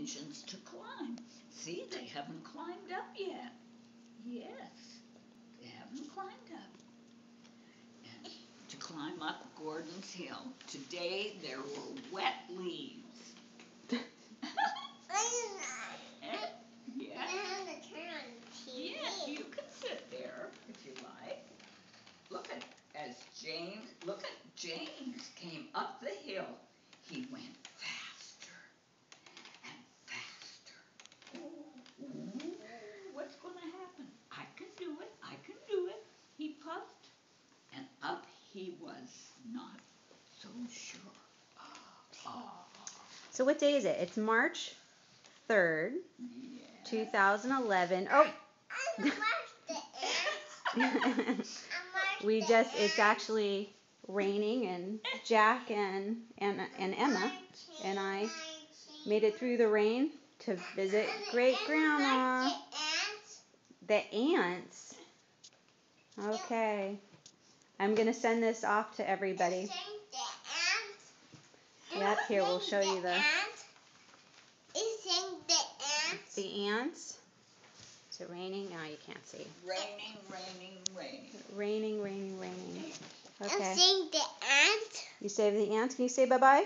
engines to climb. See, they haven't climbed up yet. Yes, they haven't climbed up. And to climb up Gordon's Hill. Today there were wet leaves. Yes, you can sit there if you like. Look at James came up the hill. He went faster and faster. Ooh, what's going to happen? I can do it. I can do it. He puffed, and up he was not so sure. Oh. So what day is it? It's March 3rd, 2011. Oh. It's actually raining, and Jack and Emma and I made it through the rain to visit Great Grandma. The ants? Okay. I'm going to send this off to everybody. Yep, here we'll show you the ants. Is it raining? No, you can't see. Raining. Raining. Okay. I'm seeing the ants. You say the ants. Can you say bye-bye?